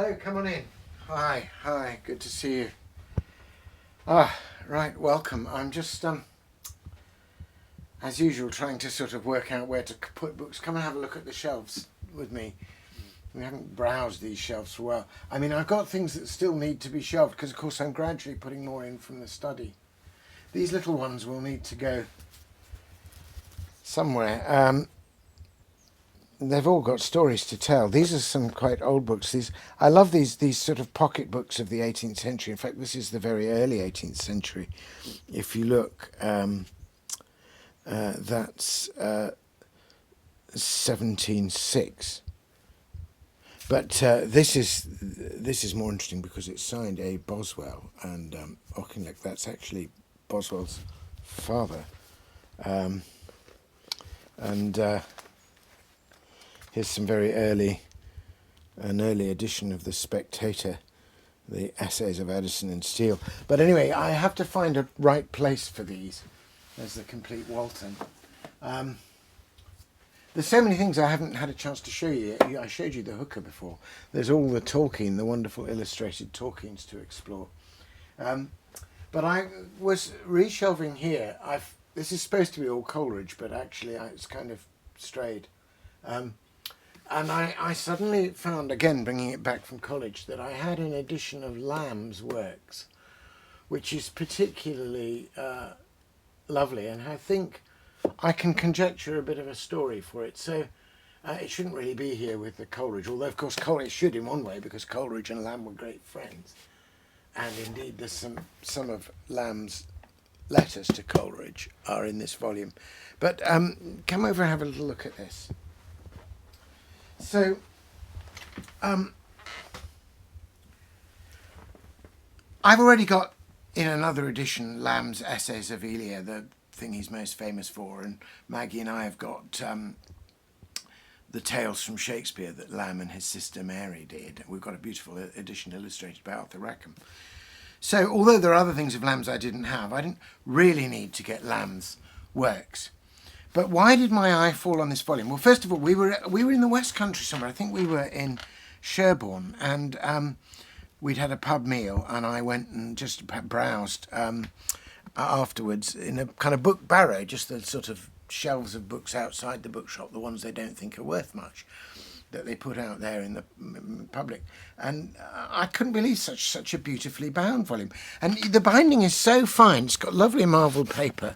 Hello, come on in. Hi, good to see you. Right, welcome. I'm just, as usual, trying to sort of work out where to put books. Come and have a look at the shelves with me. We haven't browsed these shelves for a while. I mean, I've got things that still need to be shelved because, of course, I'm gradually putting more in from the study. These little ones will need to go somewhere. They've all got stories to tell. These are some quite old books. I love these sort of pocket books of the 18th century. In fact, this is the very early 18th century. If you look, that's 1706. But this is more interesting because it's signed A. Boswell and Auchinleck. That's actually Boswell's father. Here's some very early edition of The Spectator, the essays of Addison and Steele. But anyway, I have to find a right place for these. There's the complete Walton. There's so many things I haven't had a chance to show you. I showed you the hooker before. There's all the Tolkien, the wonderful illustrated Tolkiens to explore. But I was reshelving here. This is supposed to be all Coleridge, but actually it's kind of strayed. And I suddenly found, again, bringing it back from college, that I had an edition of Lamb's works, which is particularly lovely, and I think I can conjecture a bit of a story for it. So it shouldn't really be here with the Coleridge, although, of course, Coleridge should in one way, because Coleridge and Lamb were great friends. And indeed, there's some of Lamb's letters to Coleridge are in this volume. But come over and have a little look at this. So, I've already got in another edition Lamb's Essays of Elia, the thing he's most famous for, and Maggie and I have got the Tales from Shakespeare that Lamb and his sister Mary did. We've got a beautiful edition illustrated by Arthur Rackham. So, although there are other things of Lamb's I didn't have, I didn't really need to get Lamb's works. But why did my eye fall on this volume? Well, first of all, we were in the West Country somewhere. I think we were in Sherborne, and we'd had a pub meal, and I went and just browsed afterwards in a kind of book barrow, just the sort of shelves of books outside the bookshop, the ones they don't think are worth much, that they put out there in the public. And I couldn't believe such a beautifully bound volume. And the binding is so fine. It's got lovely marbled paper.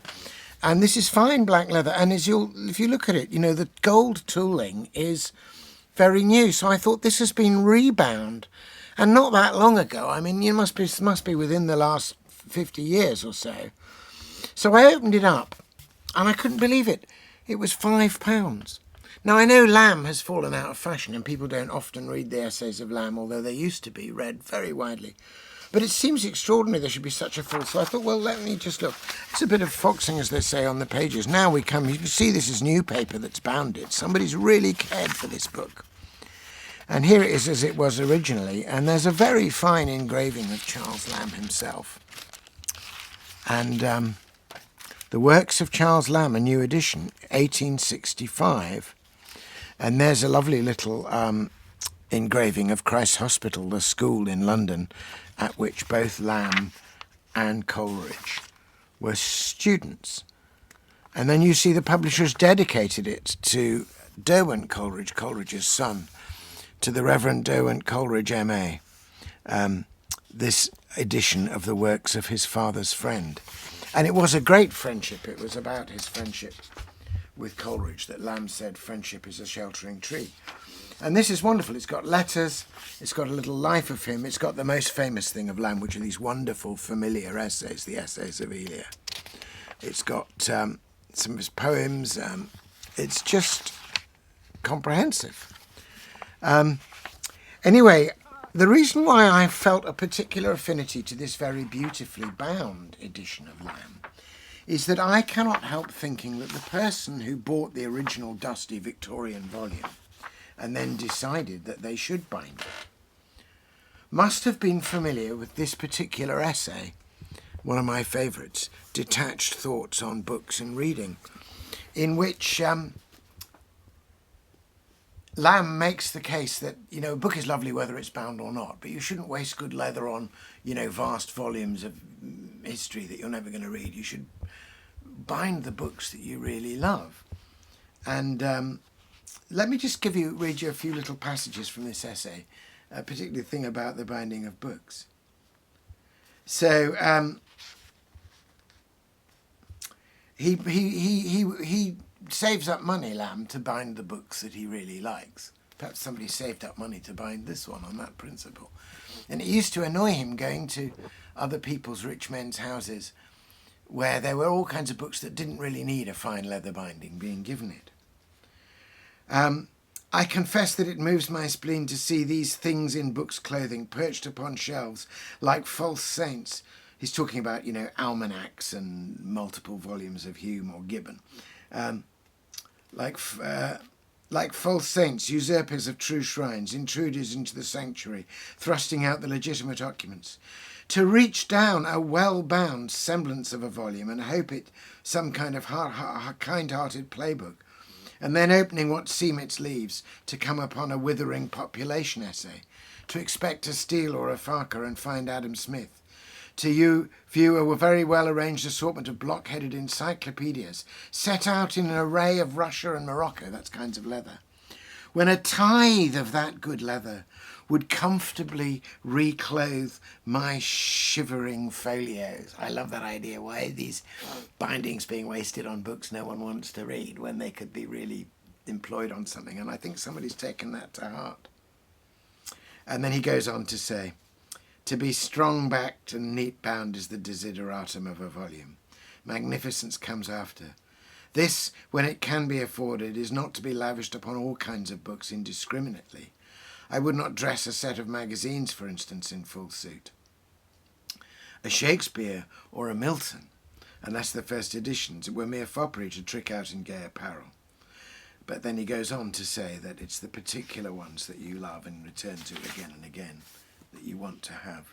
And this is fine black leather, and if you look at it, the gold tooling is very new. So I thought this has been rebound, and not that long ago. I mean, it must be within the last 50 years or so. So I opened it up, and I couldn't believe it. It was £5. Now I know Lamb has fallen out of fashion, and people don't often read the essays of Lamb, although they used to be read very widely. But it seems extraordinary there should be such a full. So I thought, well, let me just look. It's a bit of foxing, as they say, on the pages. Now you can see this is new paper that's bound it. Somebody's really cared for this book. And here it is as it was originally. And there's a very fine engraving of Charles Lamb himself. And the Works of Charles Lamb, a new edition, 1865. And there's a lovely little engraving of Christ's Hospital, the school in London, at which both Lamb and Coleridge were students. And then you see the publishers dedicated it to Derwent Coleridge, Coleridge's son, to the Reverend Derwent Coleridge M.A., this edition of the works of his father's friend. And it was a great friendship. It was about his friendship with Coleridge that Lamb said, friendship is a sheltering tree. And this is wonderful. It's got letters, it's got a little life of him, it's got the most famous thing of Lamb, which are these wonderful familiar essays, the essays of Elia. It's got some of his poems. It's just comprehensive. Anyway, the reason why I felt a particular affinity to this very beautifully bound edition of Lamb is that I cannot help thinking that the person who bought the original dusty Victorian volume and then decided that they should bind it must have been familiar with this particular essay, one of my favourites, Detached Thoughts on Books and Reading, in which Lamb makes the case that, a book is lovely whether it's bound or not, but you shouldn't waste good leather on, vast volumes of history that you're never going to read. You should bind the books that you really love. And let me just read you a few little passages from this essay, particularly the thing about the binding of books. So he saves up money, Lamb, to bind the books that he really likes. Perhaps somebody saved up money to bind this one on that principle. And it used to annoy him going to other people's rich men's houses where there were all kinds of books that didn't really need a fine leather binding being given it. I confess that it moves my spleen to see these things in books' clothing perched upon shelves like false saints. He's talking about, almanacs and multiple volumes of Hume or Gibbon. Like false saints, usurpers of true shrines, intruders into the sanctuary, thrusting out the legitimate occupants. To reach down a well-bound semblance of a volume and hope it some kind of kind-hearted playbook, and then opening what seem its leaves to come upon a withering population essay, to expect a Steele or a Farquhar and find Adam Smith, to view a very well-arranged assortment of block-headed encyclopedias set out in an array of Russia and Morocco, that's kinds of leather, when a tithe of that good leather would comfortably reclothe my shivering folios. I love that idea. Why are these bindings being wasted on books no one wants to read when they could be really employed on something? And I think somebody's taken that to heart. And then he goes on to say, to be strong-backed and neat-bound is the desideratum of a volume. Magnificence comes after. This, when it can be afforded, is not to be lavished upon all kinds of books indiscriminately. I would not dress a set of magazines, for instance, in full suit. A Shakespeare or a Milton, unless the first editions, were mere foppery to trick out in gay apparel. But then he goes on to say that it's the particular ones that you love and return to again and again that you want to have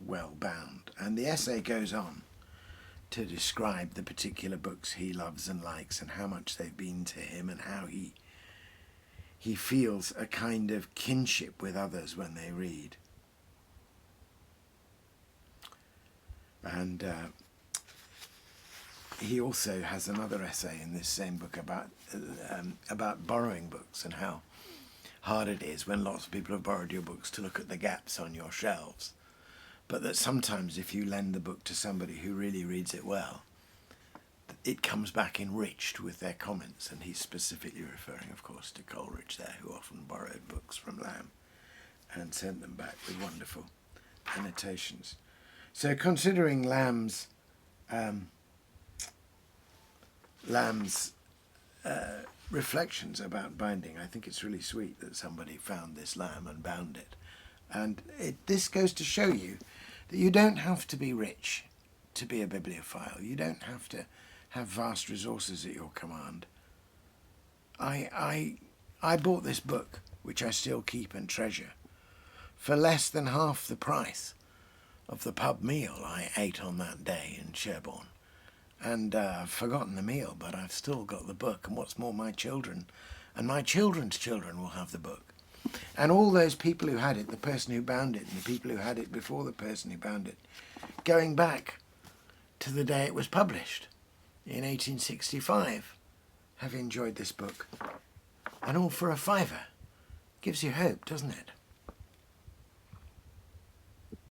well bound. And the essay goes on to describe the particular books he loves and likes and how much they've been to him and how he feels a kind of kinship with others when they read. And he also has another essay in this same book about borrowing books and how hard it is when lots of people have borrowed your books to look at the gaps on your shelves. But that sometimes if you lend the book to somebody who really reads it well, it comes back enriched with their comments, and he's specifically referring, of course, to Coleridge there, who often borrowed books from Lamb and sent them back with wonderful annotations. So considering Lamb's reflections about binding, I think it's really sweet that somebody found this Lamb and bound it. And this goes to show you that you don't have to be rich to be a bibliophile. You don't have to have vast resources at your command. I bought this book, which I still keep and treasure, for less than half the price of the pub meal I ate on that day in Sherborne. And I've forgotten the meal, but I've still got the book. And what's more, my children and my children's children will have the book. And all those people who had it, the person who bound it and the people who had it before the person who bound it, going back to the day it was published in 1865, have enjoyed this book. And all for a £5. Gives you hope, doesn't it?